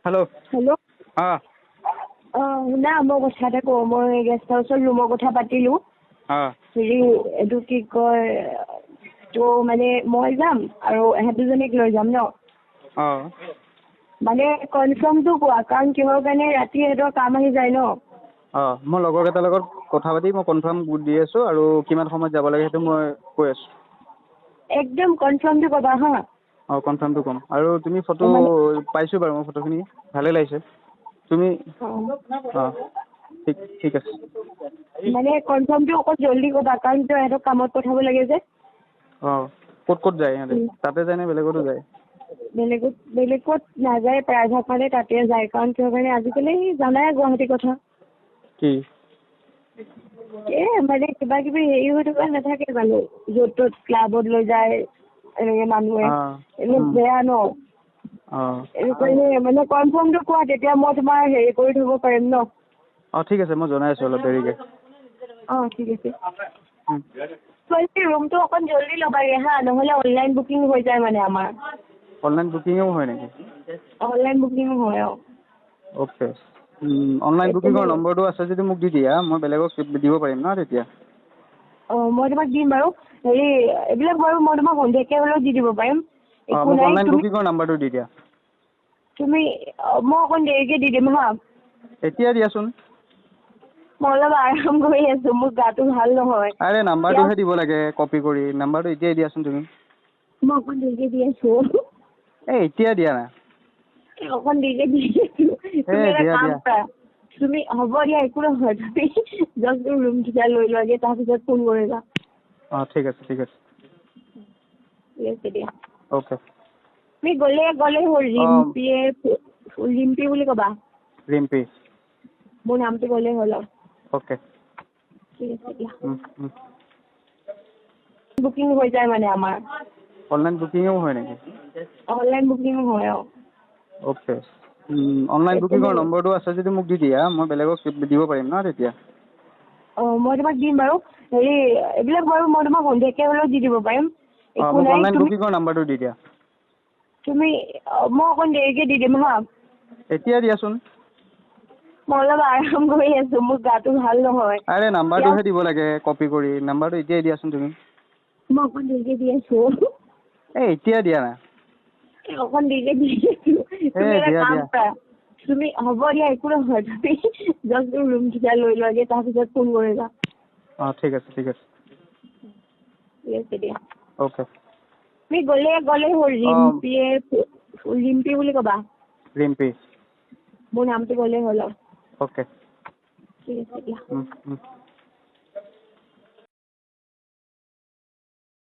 hello hello हाँ শুনা মই কথা এটা কওঁ মই গেষ্ট হাউচৰ ৰুমৰ কথা পাতিলোঁ हाँ হেৰি এইটো কি কয় তো মানে মই যাম আৰু এহেঁত দুজনীক লৈ যাম ন हाँ মানে কনফাৰ্মটো কোৱা কাৰণ কিহৰ কাৰণে ৰাতি সিহঁতৰ কাম আহি যায় ন हाँ মই লগৰ কেইটাৰ লগত কথা পাতি মই কনফাৰ্ম দি আছোঁ আৰু কিমান সময়ত যাব লাগে সেইটো মই কৈ আছোঁ একদম কনফাৰ্মটো ক'বা হা অঁ কনফাৰ্মটো ক'ম আৰু তুমি ফটো মানে পাইছোঁ বাৰু মই ফটোখিনি ভালেই লাগিছে তুমি অঁ ঠিক ঠিক আছে মানে কনফাৰ্মটো অকণ জল্দি ক'বা কাৰণ তো ইহঁতক কামত পঠাব লাগে যে অঁ ক'ত ক'ত যায় সিহঁতে তাতে যায় নে বেলেগতো যায় বেলেগত নাযায় প্ৰায়ভাগ মানে তাতে যায় কাৰণ কিহৰ কাৰণে আজিকালি জানাই গুৱাহাটীৰ কথা কি মানে কিবা কিবি হেৰি হৈ থকা নাথাকে জানো য'ত ত'ত ক্লাবত লৈ যায় এনেকে মানুহে অঁ এনেই বেয়া ন অঁ এনেকুৱা মানে কনফাৰ্মটো কোৱা তেতিয়া মই তোমাৰ হেৰি কৰি থ'ব পাৰিম ন অঁ ঠিক আছে মই জনাই আছোঁ অলপ দেৰিকৈ অঁ ঠিক আছে ৰুমটো অকণ জল্দি ল'বাগে হা নহ'লে অনলাইন বুকিং হৈ যায় মানে আমাৰ অনলাইন বুকিঙো হয় নেকি অনলাইন বুকিং হয় অ'কে অনলাইন বুকিঙৰ নম্বৰটো আছে যদি মোক দি দিয়া মই বেলেগক দিব পাৰিম ন তেতিয়া অঁ মই তোমাক দিম বাৰু হেৰি এইবিলাক বাৰু মই তোমাক সন্ধিয়াকৈ হ'লেও দি দিব পাৰিম অঁ একো মোক নাই অনলাইন বুকিঙৰ নাম্বাৰটো দি দিয়া তুমি মই অকণ দেৰিকৈ দি দিম হা এতিয়া দিয়াচোন মই অলপ আৰাম কৰি আছোঁ মোৰ গাটো ভাল নহয় আৰে নাম্বাৰটোহে দিব লাগে কপি কৰি নাম্বাৰটো এতিয়াই দিয়াচোন তুমি মই অকণ দেৰিকৈ দি আছোঁ এই এতিয়া দিয়া না অকণ দেৰিকৈ দি আছোঁ তুমি এটা দিয়া কাম দিয়া কৰা তুমি হ'ব দিয়া একো নহয় তুমি জাষ্ট ৰুমকেইটা লৈ লোৱাগে তাৰপিছত ফোন কৰিবা অঁ ঠিক আছে ঠিক আছে দিয়া অ'কে তুমি গ'লে হ'ল অঁ ৰিম্পী বুলি ক'বা ৰিম্পী মোৰ নামটো গ'লেই হ'ল আৰু অ'কে ঠিক আছে দিয়া বুকিং হৈ যায় মানে আমাৰ অনলাইন বুকিঙো হয় নেকি অনলাইন বুকিং হয় অ'কে অনলাইন বুকিঙৰ নম্বৰটো আছে যদি মোক দি দিয়া মই বেলেগক দিব পাৰিম ন তেতিয়া অঁ মই তোমাক দিম বাৰু হেৰি এইবিলাক বাৰু মই তোমাক সন্ধিয়াকৈ হ'লেও দি দিব পাৰিম অঁ একো মোক নাই অনলাইন বুকিঙৰ নাম্বাৰটো দি দিয়া তুমি মই অকণ দেৰিকৈ দি দিম হা এতিয়া দিয়াচোন মই অলপ আৰাম কৰি আছোঁ মোৰ গাটো ভাল নহয় আৰে নাম্বাৰটোহে দিব লাগে কপি কৰি নাম্বাৰটো এতিয়াই দিয়াচোন তুমি মই অকণ দেৰিকৈ দি আছোঁ এই এতিয়া দিয়া না অকণ দেৰিকৈ দি আছোঁ তুমি এটা দিয়া কাম দিয়া কৰা তুমি হ'ব দিয়া একো নহয় তুমি জাষ্ট ৰুমকেইটা লৈ লোৱাগে তাৰপিছত ফোন কৰিবা অঁ ঠিক আছে ঠিক আছে ঠিক আছে দিয়া অ'কে তুমি গ'লে হ'ল অঁ ৰিম্পী বুলি ক'বা ৰিম্পী মোৰ নামটো গ'লেই হ'ল আৰু অ'কে ঠিক আছে দিয়া